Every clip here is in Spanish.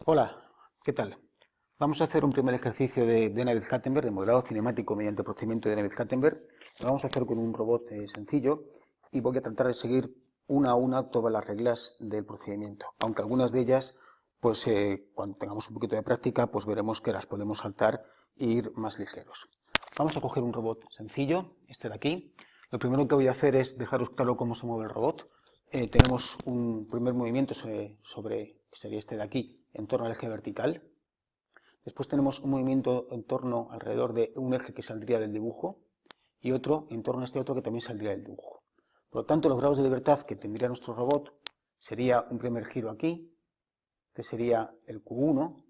Hola, ¿qué tal? Vamos a hacer un primer ejercicio de Navier-Stoltenberg, de modelado cinemático mediante procedimiento de Navier-Stoltenberg. Lo vamos a hacer con un robot sencillo y voy a tratar de seguir una a una todas las reglas del procedimiento, aunque algunas de ellas, pues cuando tengamos un poquito de práctica, pues veremos que las podemos saltar e ir más ligeros. Vamos a coger un robot sencillo, este de aquí. Lo primero que voy a hacer es dejaros claro cómo se mueve el robot. Tenemos un primer movimiento que sería este de aquí, en torno al eje vertical. Después tenemos un movimiento en torno alrededor de un eje que saldría del dibujo y otro en torno a este otro que también saldría del dibujo. Por lo tanto, los grados de libertad que tendría nuestro robot sería un primer giro aquí, que sería el Q1,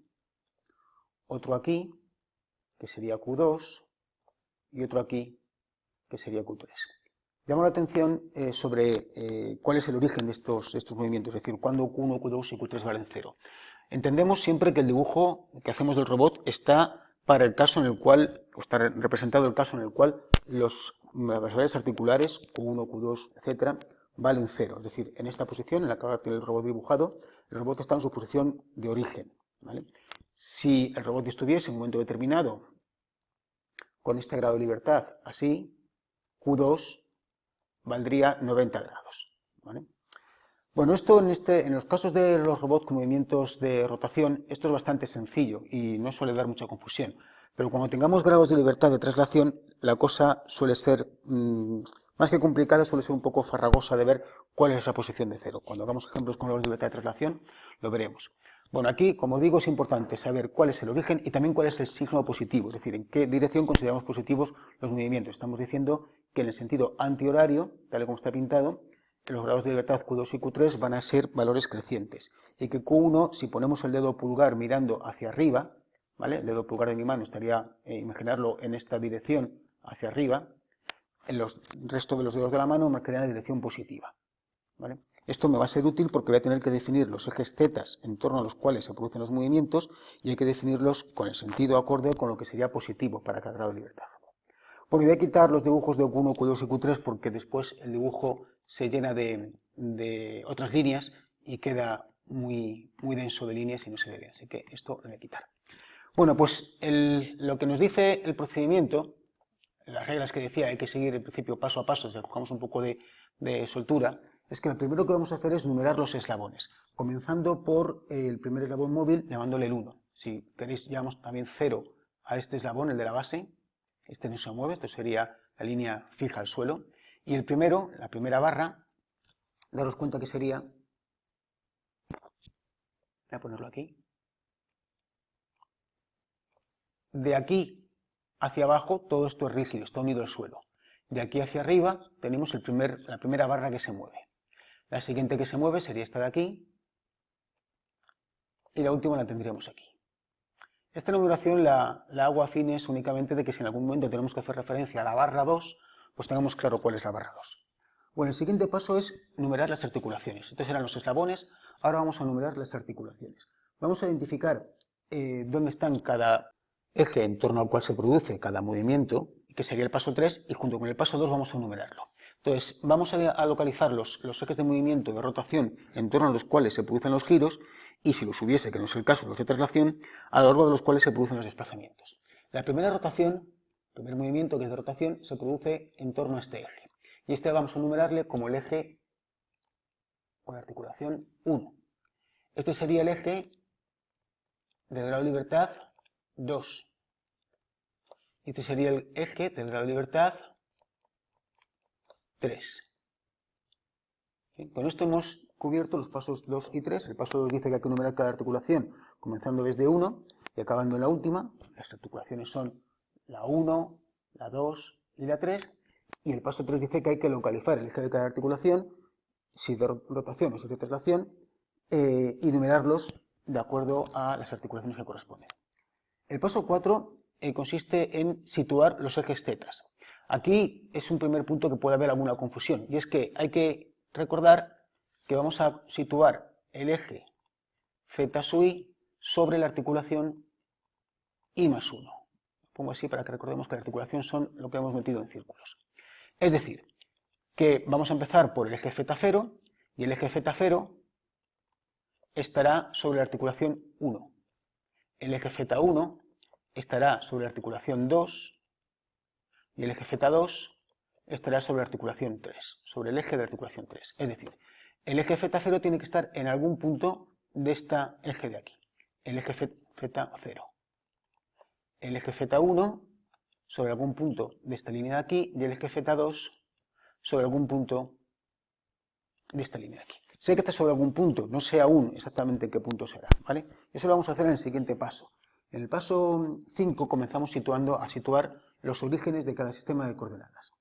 otro aquí, que sería Q2, y otro aquí, que sería Q3. Llamo la atención sobre cuál es el origen de estos movimientos, es decir, cuándo Q1, Q2 y Q3 valen 0. Entendemos siempre que el dibujo que hacemos del robot está para el caso en el cual, o está representado el caso en el cual las variables articulares, Q1, Q2, etc., valen 0. Es decir, en esta posición, en la que tiene el robot dibujado, el robot está en su posición de origen, ¿vale? Si el robot estuviese en un momento determinado con este grado de libertad así, Q2 valdría 90 grados, ¿vale? Bueno, esto en los casos de los robots con movimientos de rotación, esto es bastante sencillo y no suele dar mucha confusión. Pero cuando tengamos grados de libertad de traslación, la cosa suele ser, más que complicada, suele ser un poco farragosa de ver cuál es la posición de cero. Cuando hagamos ejemplos con grados de libertad de traslación, lo veremos. Bueno, aquí, como digo, es importante saber cuál es el origen y también cuál es el signo positivo, es decir, en qué dirección consideramos positivos los movimientos. Estamos diciendo que en el sentido antihorario, tal y como está pintado, los grados de libertad Q2 y Q3 van a ser valores crecientes y que Q1, si ponemos el dedo pulgar mirando hacia arriba, ¿vale? El dedo pulgar de mi mano estaría, imaginarlo en esta dirección hacia arriba, el resto de los dedos de la mano marcarían la dirección positiva, ¿vale? Esto me va a ser útil porque voy a tener que definir los ejes zetas en torno a los cuales se producen los movimientos y hay que definirlos con el sentido acorde con lo que sería positivo para cada grado de libertad. Bueno, voy a quitar los dibujos de Q1, Q2 y Q3 porque después el dibujo se llena de otras líneas y queda muy denso de líneas y no se ve bien, así que esto lo voy a quitar. Bueno, pues lo que nos dice el procedimiento, las reglas que decía, hay que seguir el principio paso a paso, si cogemos un poco de soltura, es que lo primero que vamos a hacer es numerar los eslabones, comenzando por el primer eslabón móvil llamándole el 1. Si queréis, llamamos también 0 a este eslabón, el de la base. Este no se mueve, esto sería la línea fija al suelo. Y el primero, la primera barra, daros cuenta que sería, voy a ponerlo aquí, de aquí hacia abajo todo esto es rígido, está unido al suelo. De aquí hacia arriba tenemos la primera barra que se mueve. La siguiente que se mueve sería esta de aquí y la última la tendríamos aquí. Esta numeración la hago a fines únicamente de que si en algún momento tenemos que hacer referencia a la barra 2, pues tengamos claro cuál es la barra 2. Bueno, el siguiente paso es numerar las articulaciones. Estos eran los eslabones, ahora vamos a numerar las articulaciones. Vamos a identificar dónde están cada eje en torno al cual se produce cada movimiento, que sería el paso 3, y junto con el paso 2 vamos a numerarlo. Entonces, vamos a localizar los ejes de movimiento de rotación en torno a los cuales se producen los giros, y si los hubiese, que no es el caso, los de traslación, a lo largo de los cuales se producen los desplazamientos. La primera rotación, el primer movimiento que es de rotación, se produce en torno a este eje. Y este vamos a numerarle como el eje o la articulación 1. Este sería el eje del grado de libertad 2. Y este sería el eje del grado de libertad 3. ¿Sí? Con esto hemos cubierto los pasos 2 y 3. El paso 2 dice que hay que numerar cada articulación comenzando desde 1 y acabando en la última. Las articulaciones son la 1, la 2 y la 3. Y el paso 3 dice que hay que localizar el eje de cada articulación, si es de rotación o si es de traslación, y numerarlos de acuerdo a las articulaciones que corresponden. El paso 4 consiste en situar los ejes zetas. Aquí es un primer punto que puede haber alguna confusión, y es que hay que recordar que vamos a situar el eje z sub i sobre la articulación i más 1. Lo pongo así para que recordemos que la articulación son lo que hemos metido en círculos. Es decir, que vamos a empezar por el eje z0, y el eje z0 estará sobre la articulación 1. El eje Z1 estará sobre la articulación 2 y el eje Z2 estará sobre la articulación 3, sobre el eje de la articulación 3. Es decir, el eje Z0 tiene que estar en algún punto de este eje de aquí, el eje Z0. El eje Z1 sobre algún punto de esta línea de aquí y el eje Z2 sobre algún punto de esta línea de aquí. Sé que está sobre algún punto, no sé aún exactamente en qué punto será, ¿vale? Eso lo vamos a hacer en el siguiente paso. En el paso 5 comenzamos a situar los orígenes de cada sistema de coordenadas.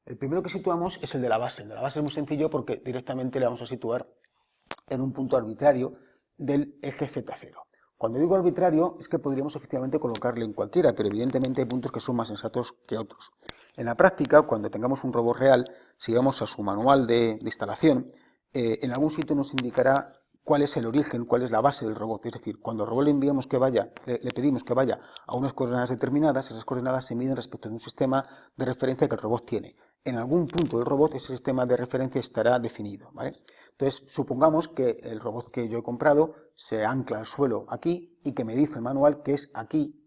El primero que situamos es el de la base. El de la base es muy sencillo porque directamente le vamos a situar en un punto arbitrario del eje Z0. Cuando digo arbitrario es que podríamos efectivamente colocarle en cualquiera, pero evidentemente hay puntos que son más sensatos que otros. En la práctica, cuando tengamos un robot real, si vamos a su manual de instalación, en algún sitio nos indicará cuál es el origen, cuál es la base del robot. Es decir, cuando al robot le pedimos que vaya a unas coordenadas determinadas, esas coordenadas se miden respecto de un sistema de referencia que el robot tiene. En algún punto del robot ese sistema de referencia estará definido, ¿vale? Entonces, supongamos que el robot que yo he comprado se ancla al suelo aquí y que me dice el manual que es aquí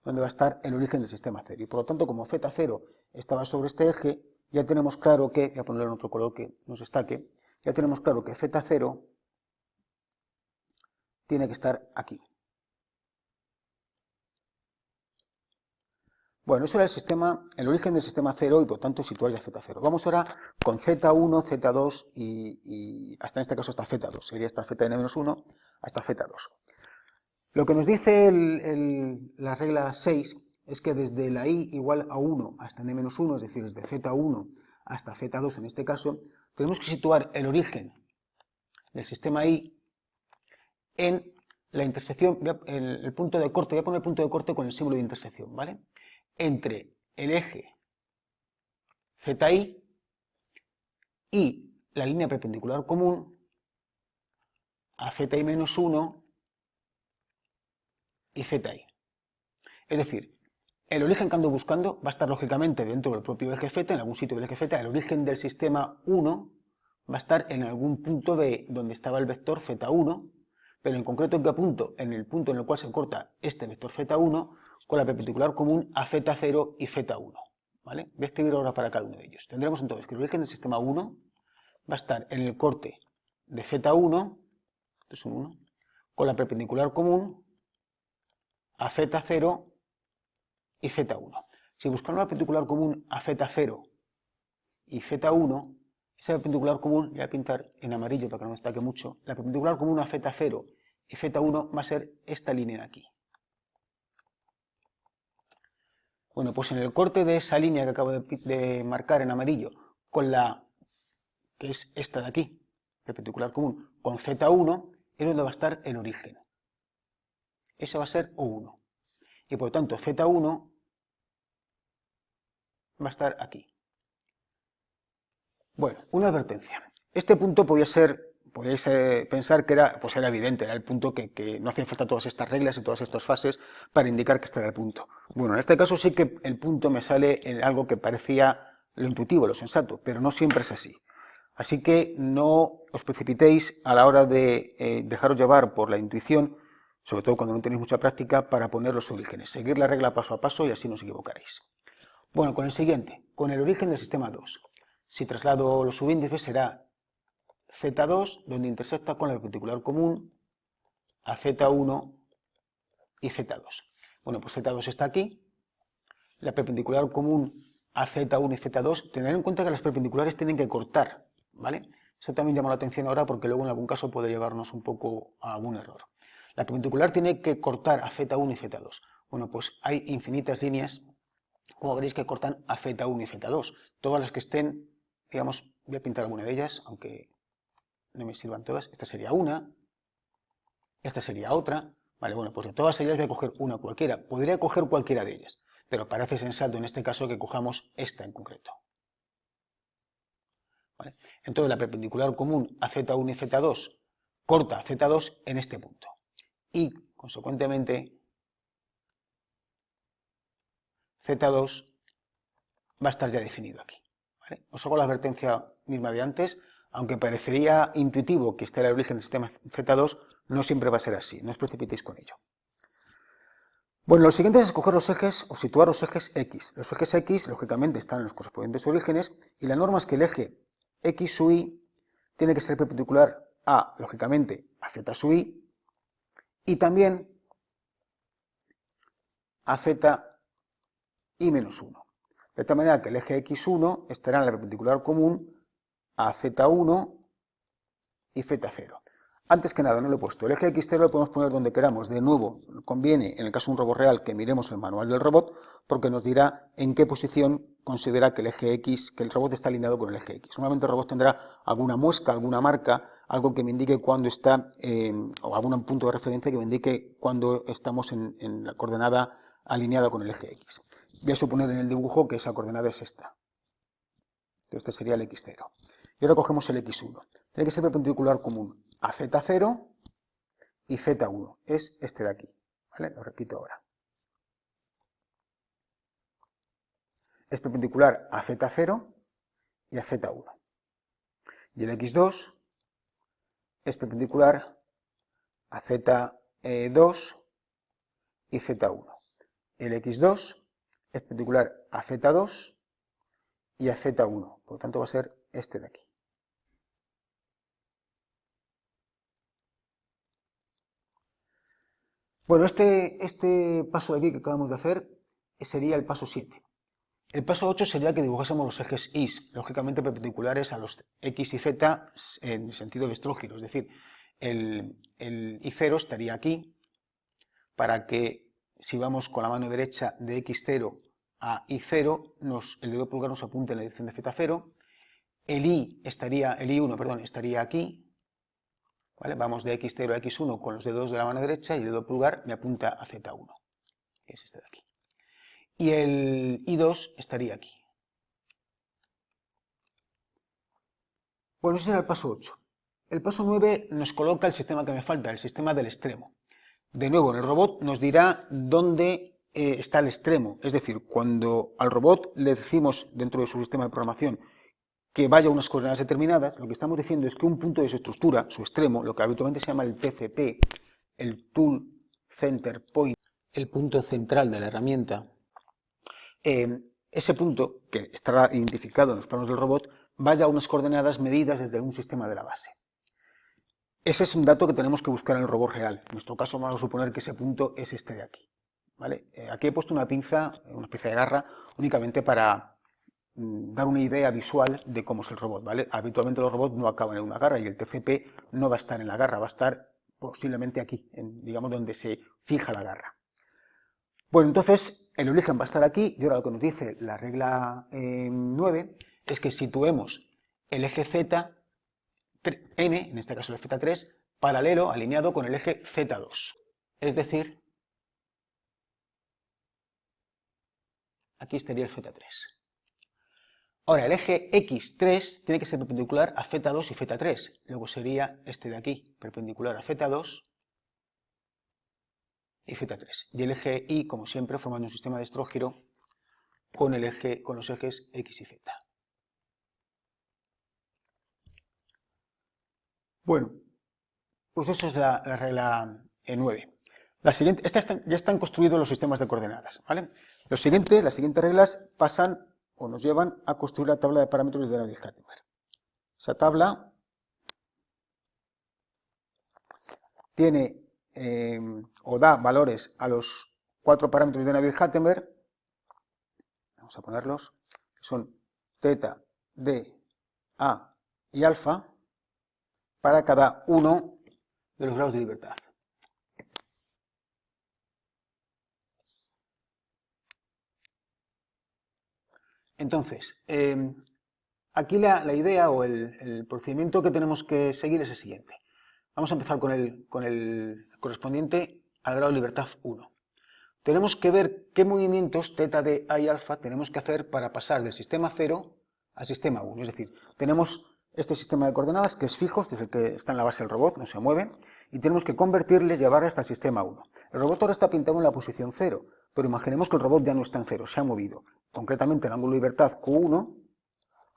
donde va a estar el origen del sistema 0. Y por lo tanto, como Z0 estaba sobre este eje, ya tenemos claro que, voy a ponerle en otro color que nos destaque, ya tenemos claro que Z0 tiene que estar aquí. Bueno, eso era el origen del sistema 0 y por tanto situar ya Z0. Vamos ahora con Z1, Z2 y hasta en este caso hasta Z2. Sería hasta Zn-1 hasta Z2. Lo que nos dice la regla 6 es que desde la i igual a 1 hasta n-1, es decir, desde Z1 hasta Z2 en este caso, tenemos que situar el origen del sistema i en la intersección, el punto de corte, voy a poner el punto de corte con el símbolo de intersección, ¿vale? Entre el eje ZI y la línea perpendicular común a ZI-1 y ZI. Es decir, el origen que ando buscando va a estar lógicamente dentro del propio eje Z, en algún sitio del eje Z. El origen del sistema 1 va a estar en algún punto de donde estaba el vector Z1, pero en concreto en qué punto, en el punto en el cual se corta este vector Z1 con la perpendicular común a Z0 y Z1. ¿Vale? Voy a escribir ahora para cada uno de ellos. Tendremos entonces que el origen del sistema 1 va a estar en el corte de Z1, esto es un 1, con la perpendicular común a Z0 y Z1. Si buscamos la perpendicular común a Z0 y Z1, esa perpendicular común, voy a pintar en amarillo para que no me destaque mucho, la perpendicular común a Z0 y Z1 va a ser esta línea de aquí. Bueno, pues en el corte de esa línea que acabo de marcar en amarillo, con la que es esta de aquí, perpendicular común, con Z1, es donde va a estar el origen. Ese va a ser O1. Y por lo tanto, Z1 va a estar aquí. Bueno, una advertencia. Este punto podíais pensar que era evidente, era el punto que no hacían falta todas estas reglas y todas estas fases para indicar que este era el punto. Bueno, en este caso sí que el punto me sale en algo que parecía lo intuitivo, lo sensato, pero no siempre es así. Así que no os precipitéis a la hora de dejaros llevar por la intuición, sobre todo cuando no tenéis mucha práctica, para poner los orígenes. Seguir la regla paso a paso y así no os equivocaréis. Bueno, con el siguiente, con el origen del sistema 2. Si traslado los subíndices será Z2, donde intersecta con la perpendicular común a Z1 y Z2. Bueno, pues Z2 está aquí. La perpendicular común a Z1 y Z2, tener en cuenta que las perpendiculares tienen que cortar, ¿vale? Eso también llama la atención ahora porque luego en algún caso puede llevarnos un poco a algún error. La perpendicular tiene que cortar a Z1 y Z2. Bueno, pues hay infinitas líneas, como veréis, que cortan a Z1 y Z2. Todas las que estén, digamos, voy a pintar alguna de ellas, aunque no me sirvan todas. Esta sería una, esta sería otra. Vale, bueno, pues de todas ellas voy a coger una cualquiera. Podría coger cualquiera de ellas, pero parece sensato en este caso que cojamos esta en concreto. ¿Vale? Entonces la perpendicular común a Z1 y Z2 corta a Z2 en este punto. Y, consecuentemente, Z2 va a estar ya definido aquí. ¿Vale? Os hago la advertencia misma de antes. Aunque parecería intuitivo que esté el origen del sistema Z2, no siempre va a ser así, no os precipitéis con ello. Bueno, lo siguiente es escoger los ejes o situar los ejes X. Los ejes X, lógicamente, están en los correspondientes orígenes y la norma es que el eje X sub Y tiene que ser perpendicular a, lógicamente, a Z sub Y y también a Z y menos 1. De tal manera que el eje X1 estará en la perpendicular común a Z1 y Z0. Antes que nada, no lo he puesto. El eje X0 lo podemos poner donde queramos. De nuevo, conviene, en el caso de un robot real, que miremos el manual del robot, porque nos dirá en qué posición considera que el eje X, que el robot está alineado con el eje X. Normalmente el robot tendrá alguna muesca, alguna marca, algo que me indique cuándo está, o algún punto de referencia que me indique cuándo estamos en la coordenada alineada con el eje X. Voy a suponer en el dibujo que esa coordenada es esta. Este sería el X0. Y ahora cogemos el X1. Tiene que ser perpendicular común a Z0 y Z1. Es este de aquí. ¿Vale? Lo repito ahora. Es perpendicular a Z0 y a Z1. Y el X2 es perpendicular a Z2 y Z1. El X2 es perpendicular a Z2 y a Z1. Por lo tanto va a ser este de aquí. Bueno, este paso de aquí que acabamos de hacer sería el paso 7. El paso 8 sería que dibujásemos los ejes Y, lógicamente perpendiculares a los X y Z en sentido de estrógiro, es decir, el Y0 estaría aquí, para que si vamos con la mano derecha de X0 a Y0, el dedo pulgar nos apunte en la dirección de Z0, el I1 estaría aquí, ¿vale? Vamos de X0 a X1 con los dedos de la mano derecha y el dedo pulgar me apunta a Z1, que es este de aquí. Y el I2 estaría aquí. Bueno, ese era el paso 8. El paso 9 nos coloca el sistema que me falta, el sistema del extremo. De nuevo, en el robot nos dirá dónde está el extremo. Es decir, cuando al robot le decimos dentro de su sistema de programación que vaya a unas coordenadas determinadas, lo que estamos diciendo es que un punto de su estructura, su extremo, lo que habitualmente se llama el TCP, el Tool Center Point, el punto central de la herramienta, ese punto, que estará identificado en los planos del robot, vaya a unas coordenadas medidas desde un sistema de la base. Ese es un dato que tenemos que buscar en el robot real. En nuestro caso vamos a suponer que ese punto es este de aquí. ¿Vale? Aquí he puesto una pinza, una especie de garra, únicamente para dar una idea visual de cómo es el robot, ¿vale? Habitualmente los robots no acaban en una garra y el TCP no va a estar en la garra, va a estar posiblemente aquí, digamos donde se fija la garra. Bueno, entonces el origen va a estar aquí y ahora lo que nos dice la regla 9 es que situemos el eje Z, N, en este caso el Z3, paralelo, alineado con el eje Z2. Es decir, aquí estaría el Z3. Ahora, el eje X3 tiene que ser perpendicular a Z2 y Z3. Luego sería este de aquí, perpendicular a Z2 y Z3. Y el eje Y, como siempre, formando un sistema de estrógiro con los ejes X y Z. Bueno, pues eso es la regla 9. La siguiente, ya están construidos los sistemas de coordenadas, ¿vale? Las siguientes reglas pasan o nos llevan a construir la tabla de parámetros de Navier-Kattenberg. Esa tabla tiene o da valores a los 4 parámetros de Navier-Kattenberg. Vamos a ponerlos, que son teta, d, a y alfa, para cada uno de los grados de libertad. Entonces, aquí la idea o el procedimiento que tenemos que seguir es el siguiente. Vamos a empezar con el correspondiente al grado de libertad 1. Tenemos que ver qué movimientos teta, d, a y alfa tenemos que hacer para pasar del sistema 0 al sistema 1. Es decir, tenemos este sistema de coordenadas que es fijo, desde el que está en la base del robot, no se mueve, y tenemos que convertirle, llevarle hasta el sistema 1. El robot ahora está pintado en la posición 0, pero imaginemos que el robot ya no está en 0, se ha movido. Concretamente el ángulo de libertad Q1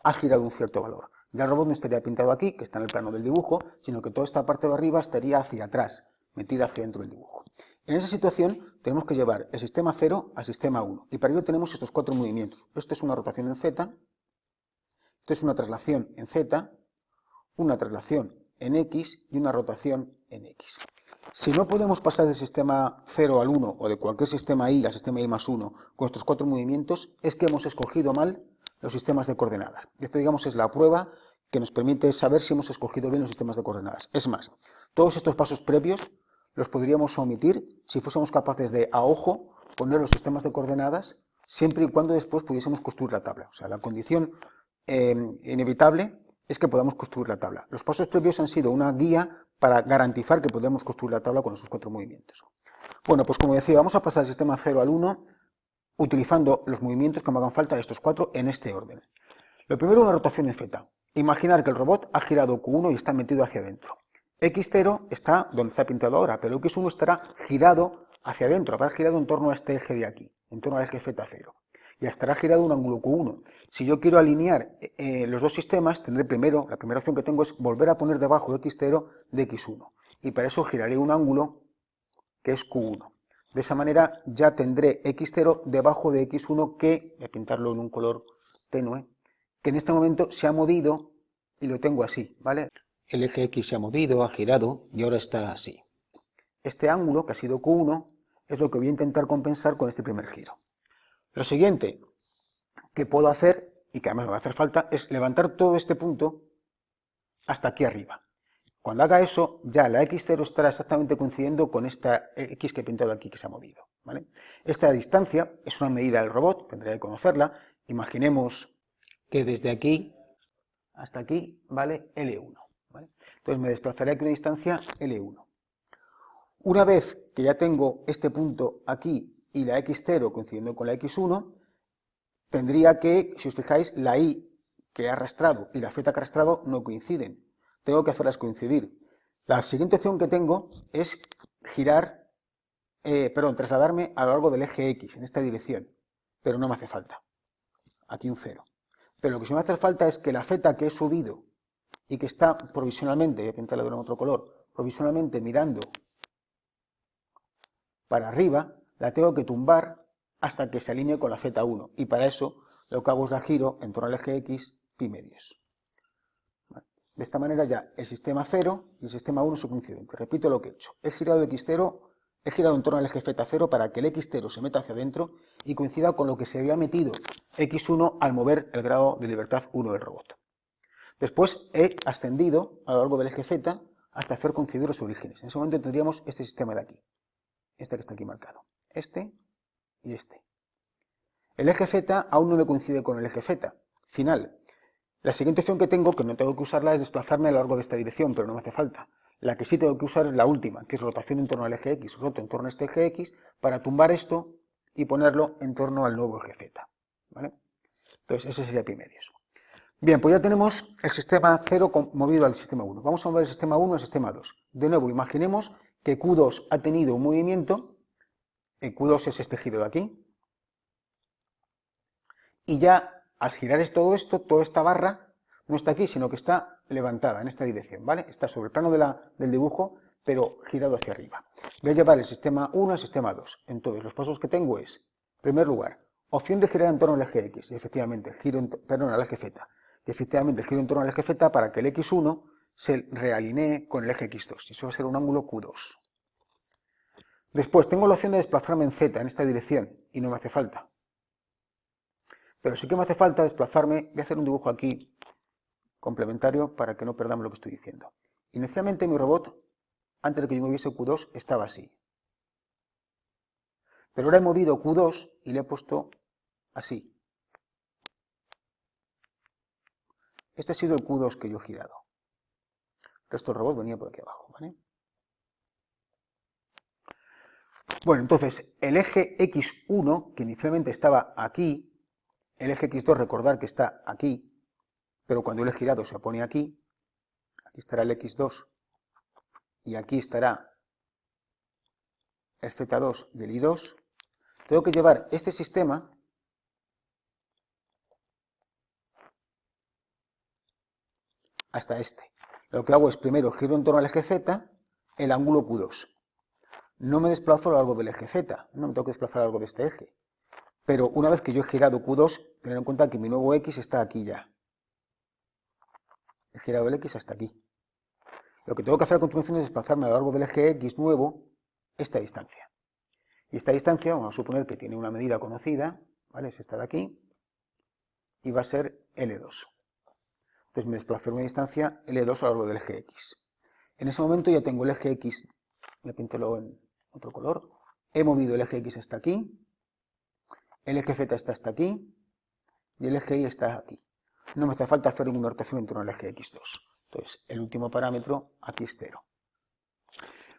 ha girado un cierto valor. Ya el robot no estaría pintado aquí, que está en el plano del dibujo, sino que toda esta parte de arriba estaría hacia atrás, metida hacia dentro del dibujo. En esa situación tenemos que llevar el sistema 0 al sistema 1, y para ello tenemos estos 4 movimientos. Esto es una rotación en Z, esto es una traslación en Z, una traslación en X y una rotación en X. Si no podemos pasar del sistema 0 al 1 o de cualquier sistema Y al sistema Y más 1 con estos 4 movimientos, es que hemos escogido mal los sistemas de coordenadas. Esto, digamos, es la prueba que nos permite saber si hemos escogido bien los sistemas de coordenadas. Es más, todos estos pasos previos los podríamos omitir si fuésemos capaces de, a ojo, poner los sistemas de coordenadas siempre y cuando después pudiésemos construir la tabla. O sea, la condición inevitable es que podamos construir la tabla. Los pasos previos han sido una guía para garantizar que podemos construir la tabla con esos 4 movimientos. Bueno, pues como decía, vamos a pasar del sistema 0 al 1 utilizando los movimientos que me hagan falta, estos 4, en este orden. Lo primero, una rotación en Z. Imaginar que el robot ha girado Q1 y está metido hacia adentro. X0 está donde está pintado ahora, pero X1 estará girado hacia adentro, habrá girado en torno a este eje de aquí, en torno al eje Z0. Y estará girado un ángulo Q1. Si yo quiero alinear los dos sistemas, tendré primero, la primera opción que tengo es volver a poner debajo de X0 de X1. Y para eso giraré un ángulo que es Q1. De esa manera ya tendré X0 debajo de X1 que, voy a pintarlo en un color tenue, que en este momento se ha movido y lo tengo así, ¿vale? El eje X se ha movido, ha girado y ahora está así. Este ángulo, que ha sido Q1, es lo que voy a intentar compensar con este primer giro. Lo siguiente que puedo hacer, y que además me va a hacer falta, es levantar todo este punto hasta aquí arriba. Cuando haga eso, ya la X0 estará exactamente coincidiendo con esta X que he pintado aquí que se ha movido, ¿vale? Esta distancia es una medida del robot, tendré que conocerla. Imaginemos que desde aquí hasta aquí vale L1, ¿vale? Entonces me desplazaré aquí una distancia L1. Una vez que ya tengo este punto aquí y la X0 coincidiendo con la X1, tendría que, si os fijáis, la Y que he arrastrado y la Z que he arrastrado no coinciden. Tengo que hacerlas coincidir. La siguiente opción que tengo es trasladarme a lo largo del eje X, en esta dirección, pero no me hace falta. Aquí un 0. Pero lo que sí me hace falta es que la Z que he subido y que está provisionalmente, voy a pintarla de otro color, provisionalmente mirando para arriba, la tengo que tumbar hasta que se alinee con la Z1. Y para eso lo que hago es la giro en torno al eje X pi medios. ¿Vale? De esta manera ya el sistema 0 y el sistema 1 son coincidentes. Repito lo que he hecho. He girado X0, he girado en torno al eje Z0 para que el X0 se meta hacia adentro y coincida con lo que se había metido X1 al mover el grado de libertad 1 del robot. Después he ascendido a lo largo del eje Z hasta hacer coincidir los orígenes. En ese momento tendríamos este sistema de aquí. Este que está aquí marcado. Este y este. El eje Z aún no me coincide con el eje Z final. La siguiente opción que tengo, que no tengo que usarla, es desplazarme a lo largo de esta dirección, pero no me hace falta. La que sí tengo que usar es la última, que es rotación en torno al eje X, roto en torno a este eje X, para tumbar esto y ponerlo en torno al nuevo eje Z. ¿Vale? Entonces, ese sería pi medios. Bien, pues ya tenemos el sistema 0 movido al sistema 1. Vamos a mover el sistema 1 al sistema 2. De nuevo, imaginemos que Q2 ha tenido un movimiento, Q2 es este giro de aquí, y ya al girar todo esto, toda esta barra no está aquí, sino que está levantada en esta dirección, ¿vale? Está sobre el plano del dibujo, pero girado hacia arriba. Voy a llevar el sistema 1 al sistema 2. Entonces, los pasos que tengo es, en primer lugar, opción de girar en torno al eje X, y efectivamente, al eje Z. Y efectivamente giro en torno al eje Z para que el X1 se realinee con el eje X2, y eso va a ser un ángulo Q2. Después tengo la opción de desplazarme en Z, en esta dirección, y no me hace falta. Pero sí que me hace falta desplazarme, voy a hacer un dibujo aquí complementario para que no perdamos lo que estoy diciendo. Inicialmente mi robot, antes de que yo moviese Q2, estaba así. Pero ahora he movido Q2 y le he puesto así. Este ha sido el Q2 que yo he girado. El resto del robot venía por aquí abajo, ¿vale? Bueno, entonces, el eje X1, que inicialmente estaba aquí, el eje X2, recordar que está aquí, pero cuando lo he girado se pone aquí estará el X2, y aquí estará el Z2 y el Y2, tengo que llevar este sistema hasta este. Lo que hago es primero giro en torno al eje Z el ángulo Q2. No me desplazo a lo largo del eje Z, no me tengo que desplazar a lo largo de este eje. Pero una vez que yo he girado Q2, tener en cuenta que mi nuevo X está aquí ya. He girado el X hasta aquí. Lo que tengo que hacer a continuación es desplazarme a lo largo del eje X nuevo esta distancia. Y esta distancia, vamos a suponer que tiene una medida conocida, ¿vale? Es esta de aquí, y va a ser L2. Entonces me desplazo una distancia L2 a lo largo del eje X. En ese momento ya tengo el eje X, voy a pintarlo en otro color, he movido el eje X hasta aquí, el eje Z está hasta aquí, y el eje Y está aquí. No me hace falta hacer ninguna rotación en torno al eje X2. Entonces, el último parámetro aquí es 0.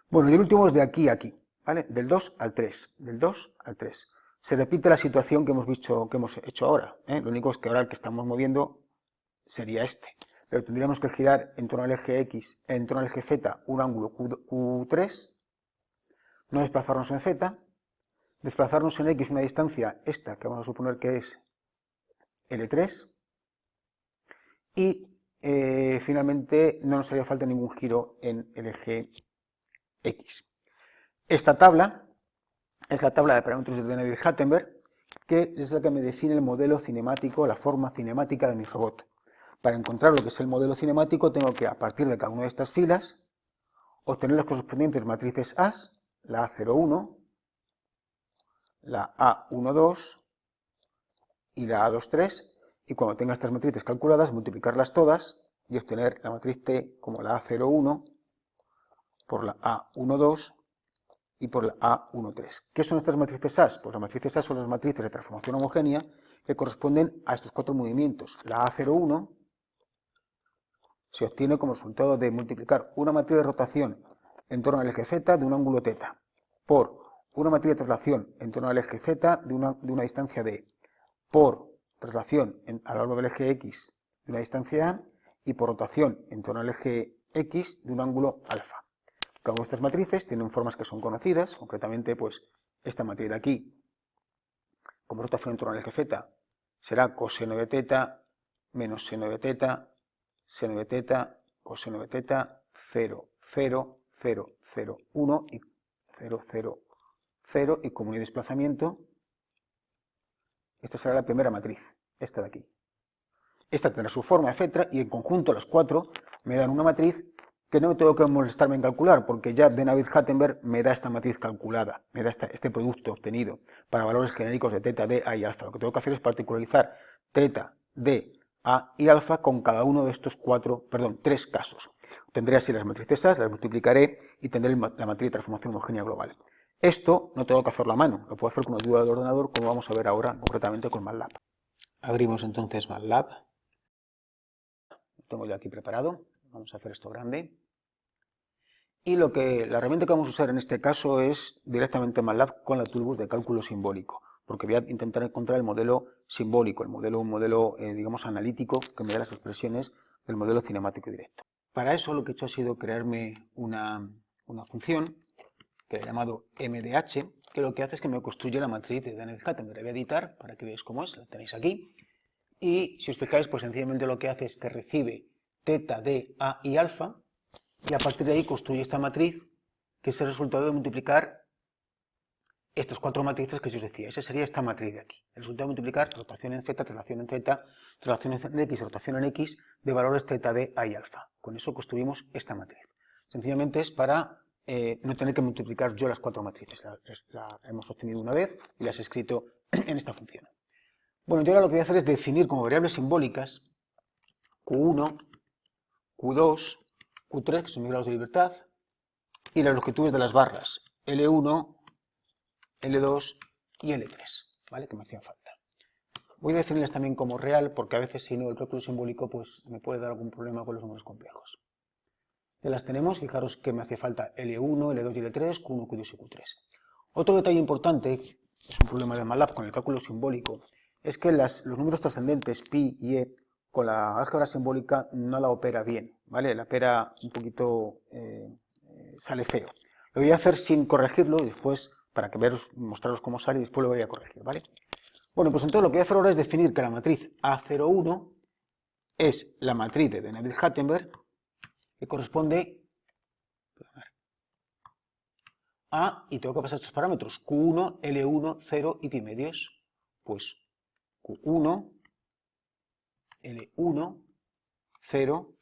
Bueno, y el último es de aquí a aquí, ¿vale? Del 2 al 3, del 2 al 3. Se repite la situación que hemos visto, que hemos hecho ahora, ¿eh? Lo único es que ahora el que estamos moviendo sería este. Pero tendríamos que girar en torno al eje X, en torno al eje Z, un ángulo Q3, no desplazarnos en Z, desplazarnos en X una distancia, esta, que vamos a suponer que es L3, y finalmente no nos haría falta ningún giro en el eje X. Esta tabla es la tabla de parámetros de Navier-Hattenberg, que es la que me define el modelo cinemático, la forma cinemática de mi robot. Para encontrar lo que es el modelo cinemático tengo que, a partir de cada una de estas filas, obtener las correspondientes matrices A, la A01, la A12 y la A23, y cuando tenga estas matrices calculadas, multiplicarlas todas y obtener la matriz T como la A01 por la A12 y por la A13. ¿Qué son estas matrices A? Pues las matrices A son las matrices de transformación homogénea que corresponden a estos cuatro movimientos. La A01 se obtiene como resultado de multiplicar una matriz de rotación en torno al eje Z de un ángulo θ por una matriz de traslación en torno al eje Z de una distancia d, por traslación a lo largo del eje X de una distancia a y por rotación en torno al eje X de un ángulo alfa. Cada una de estas matrices tienen formas que son conocidas, concretamente pues esta matriz de aquí, como rotación en torno al eje Z, será coseno de θ menos seno de θ, seno de θ, coseno de θ, 0, 0, 0, 0, 1 y 0, 0, 0, y como unidad de desplazamiento, esta será la primera matriz, esta de aquí. Esta tendrá su forma, etc. Y en conjunto las cuatro me dan una matriz que no tengo que molestarme en calcular, porque ya de Navier-Hattenberg me da esta matriz calculada, me da este producto obtenido para valores genéricos de θ, d, a y alfa. Lo que tengo que hacer es particularizar θ, d, a y alfa con cada uno de estos tres casos. Tendré así las matrices A, las multiplicaré y tendré la matriz de transformación homogénea global. Esto no tengo que hacerlo a mano, lo puedo hacer con ayuda del ordenador, como vamos a ver ahora, concretamente con MATLAB. Abrimos entonces MATLAB. Lo tengo ya aquí preparado. Vamos a hacer esto grande. Y la herramienta que vamos a usar en este caso es directamente MATLAB con la toolbox de cálculo simbólico, porque voy a intentar encontrar el modelo simbólico, un modelo digamos analítico que me dé las expresiones del modelo cinemático directo. Para eso lo que he hecho ha sido crearme una función que he llamado MDH, que lo que hace es que me construye la matriz de Navier-Hattenberg. La voy a editar para que veáis cómo es, la tenéis aquí. Y si os fijáis, pues sencillamente lo que hace es que recibe θ, d, a y alfa, y a partir de ahí construye esta matriz, que es el resultado de multiplicar estas cuatro matrices que yo os decía. Esa sería esta matriz de aquí. El resultado de multiplicar rotación en z, traslación en z, traslación en x, rotación en x, de valores θ, d, a y alfa. Con eso construimos esta matriz. Sencillamente es para no tener que multiplicar yo las cuatro matrices. La hemos obtenido una vez y las he escrito en esta función. Bueno, yo ahora lo que voy a hacer es definir como variables simbólicas Q1, Q2, Q3, que son mis grados de libertad, y las longitudes de las barras L1, L2 y L3, ¿vale? Que me hacían falta. Voy a definirlas también como real, porque a veces si no el cálculo simbólico pues me puede dar algún problema con los números complejos. Ya las tenemos, fijaros que me hacía falta L1, L2 y L3, Q1, Q2 y Q3. Otro detalle importante, es un problema de MATLAB con el cálculo simbólico, es que los números trascendentes pi y e con la álgebra simbólica no la opera bien, ¿vale? La opera un poquito, sale feo. Lo voy a hacer sin corregirlo y después, para que mostraros cómo sale y después lo voy a corregir, ¿vale? Bueno, pues entonces lo que voy a hacer ahora es definir que la matriz A01 es la matriz de Navier-Hattenberg, que corresponde a, y tengo que pasar estos parámetros, Q1, L1, 0 y pi medios. Pues Q1, L1, 0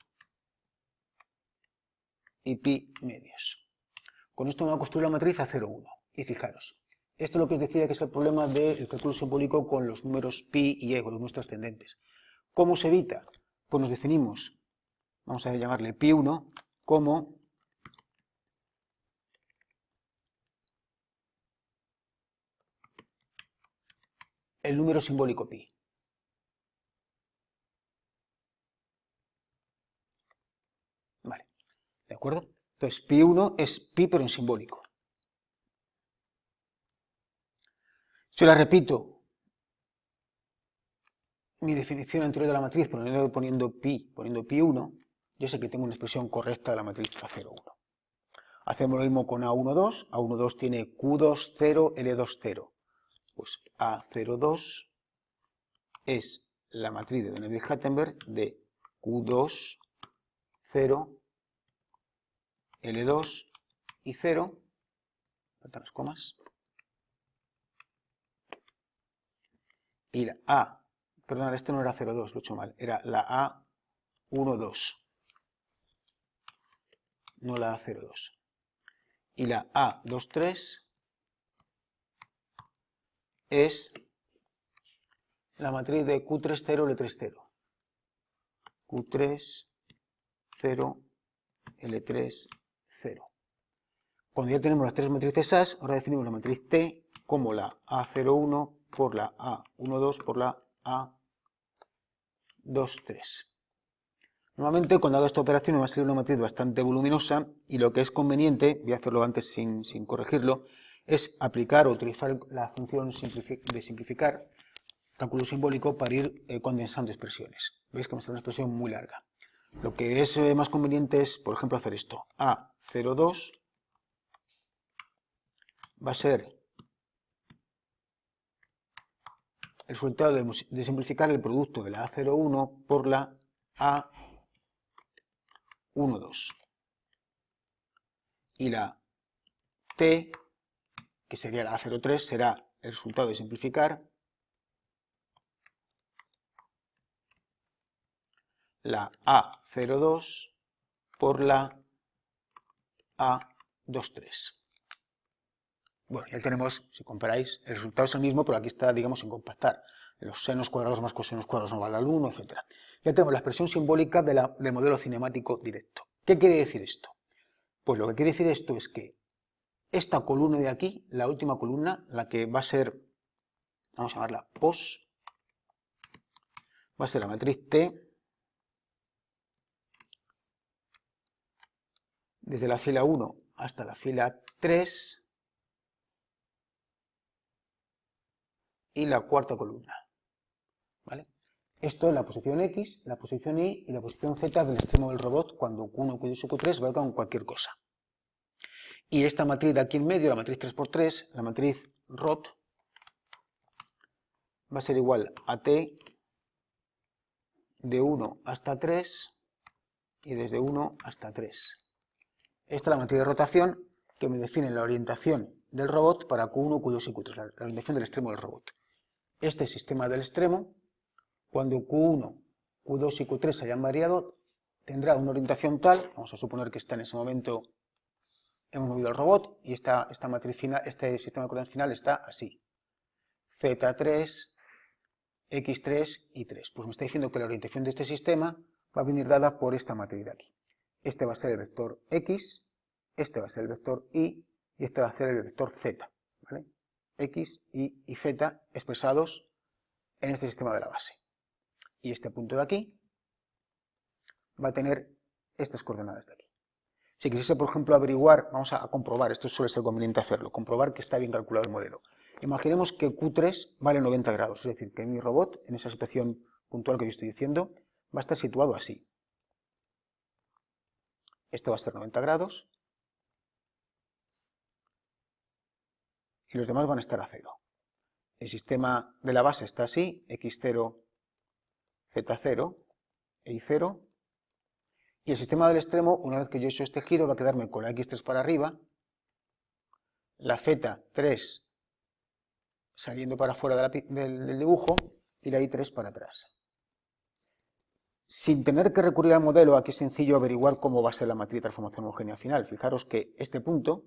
y pi medios. Con esto me voy a construir la matriz A01. Y fijaros, esto es lo que os decía que es el problema del cálculo simbólico con los números pi y e, con los números trascendentes. ¿Cómo se evita? Pues nos definimos, vamos a llamarle pi1 como el número simbólico pi. Vale, ¿de acuerdo? Entonces, pi1 es pi pero en simbólico. Si la repito, mi definición anterior de la matriz, poniendo pi1, yo sé que tengo una expresión correcta de la matriz A01. Hacemos lo mismo con A12. A12 tiene Q2, 0, L2, 0. Pues A02 es la matriz de Navier-Hattenberg de Q2, 0, L2 y 0. Faltan las comas. Y la A, perdón, esto no era 02, lo he hecho mal, era la A12, no la A02. Y la A23 es la matriz de Q3, 0, L3, 0. Q3, 0, L3, 0. Cuando ya tenemos las tres matrices A, ahora definimos la matriz T como la A01 por la A12 por la A23. Normalmente cuando hago esta operación me va a salir una matriz bastante voluminosa y lo que es conveniente, voy a hacerlo antes sin corregirlo, es aplicar o utilizar la función de simplificar, cálculo simbólico, para ir condensando expresiones. Veis que me sale una expresión muy larga. Lo que es más conveniente es, por ejemplo, hacer esto. A02 va a ser el resultado de simplificar el producto de la A01 por la A12. Y la T, que sería la A03, será el resultado de simplificar la A02 por la A23. Bueno, ya tenemos, si comparáis, el resultado es el mismo, pero aquí está, digamos, sin compactar. Los senos cuadrados más cosenos cuadrados no igual al 1, etc. Ya tenemos la expresión simbólica del modelo cinemático directo. ¿Qué quiere decir esto? Pues lo que quiere decir esto es que esta columna de aquí, la última columna, la que va a ser, vamos a llamarla pos, va a ser la matriz T desde la fila 1 hasta la fila 3 y la cuarta columna. ¿Vale? Esto es la posición X, la posición Y y la posición Z del extremo del robot cuando Q1, Q2 y Q3 valga con cualquier cosa. Y esta matriz de aquí en medio, la matriz 3×3, la matriz ROT, va a ser igual a T de 1 hasta 3 y desde 1 hasta 3. Esta es la matriz de rotación que me define la orientación del robot para Q1, Q2 y Q3, la orientación del extremo del robot. Este sistema del extremo, cuando Q1, Q2 y Q3 hayan variado, tendrá una orientación tal, vamos a suponer que está en ese momento, hemos movido el robot y esta matriz final, este sistema de coordenadas final está así. Z3, X3 y 3. Pues me está diciendo que la orientación de este sistema va a venir dada por esta matriz de aquí. Este va a ser el vector X, este va a ser el vector Y y este va a ser el vector Z. ¿Vale? X, Y y Z expresados en este sistema de la base. Y este punto de aquí va a tener estas coordenadas de aquí. Si quisiese, por ejemplo, averiguar, vamos a comprobar, esto suele ser conveniente hacerlo, comprobar que está bien calculado el modelo. Imaginemos que Q3 vale 90 grados, es decir, que mi robot, en esa situación puntual que yo estoy diciendo, va a estar situado así. Esto va a ser 90 grados y los demás van a estar a 0. El sistema de la base está así, X0, Z0, e I0. Y el sistema del extremo, una vez que yo he hecho este giro, va a quedarme con la X3 para arriba, la Z3 saliendo para afuera del dibujo y la I3 para atrás. Sin tener que recurrir al modelo, aquí es sencillo averiguar cómo va a ser la matriz de transformación homogénea final. Fijaros que este punto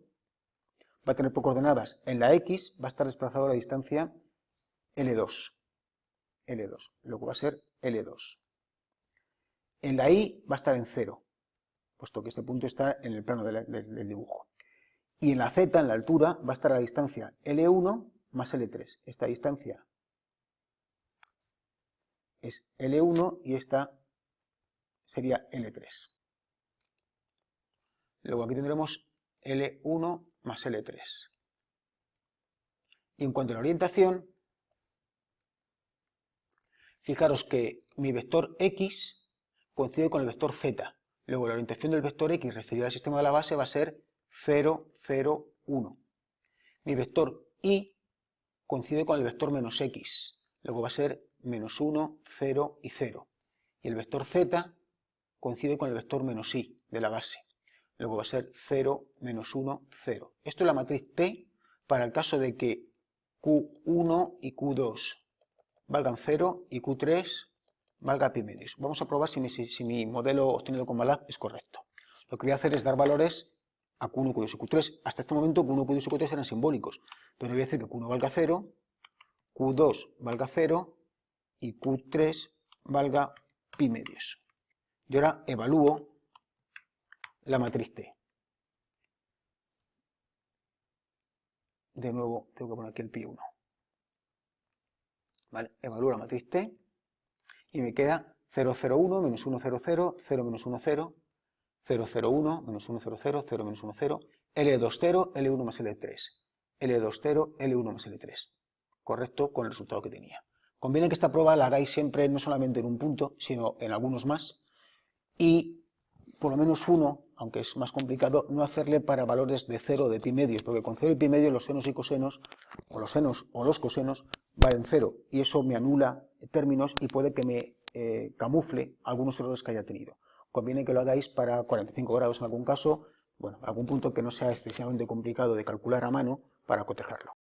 va a tener por coordenadas en la X, va a estar desplazado a la distancia L2, luego va a ser L2. En la Y va a estar en 0, puesto que este punto está en el plano del dibujo. Y en la Z, en la altura, va a estar a la distancia L1 más L3. Esta distancia es L1 y esta sería L3. Luego aquí tendremos L1 más L3. Y en cuanto a la orientación, fijaros que mi vector X coincide con el vector Z. Luego la orientación del vector X referido al sistema de la base va a ser 0, 0, 1. Mi vector Y coincide con el vector menos X. Luego va a ser menos 1, 0 y 0. Y el vector Z coincide con el vector menos Y de la base. Luego va a ser 0, menos 1, 0. Esto es la matriz T para el caso de que Q1 y Q2 valgan 0 y Q3 valga pi medios. Vamos a probar si mi modelo obtenido con MATLAB es correcto. Lo que voy a hacer es dar valores a Q1, Q2 y Q3. Hasta este momento Q1, Q2 y Q3 eran simbólicos, pero voy a decir que Q1 valga 0, Q2 valga 0 y Q3 valga pi medios. Y ahora evalúo la matriz T. De nuevo tengo que poner aquí el pi 1. ¿Vale? Evalúo la matriz T y me queda 0, 0, 1, menos 1, 0, 0, 0, menos 1, 0, 0, 0, 1, menos 1, 0, 0, 0, menos 1, 0, L2, 0, L1 más L3, L2, 0, L1 más L3. Correcto con el resultado que tenía. Conviene que esta prueba la hagáis siempre no solamente en un punto, sino en algunos más, y por lo menos uno, aunque es más complicado, no hacerle para valores de 0 o de pi medios, porque con 0 y pi medios los senos y cosenos, o los senos o los cosenos, valen 0, y eso me anula términos y puede que me camufle algunos errores que haya tenido. Conviene que lo hagáis para 45 grados en algún caso, bueno, algún punto que no sea excesivamente complicado de calcular a mano para cotejarlo.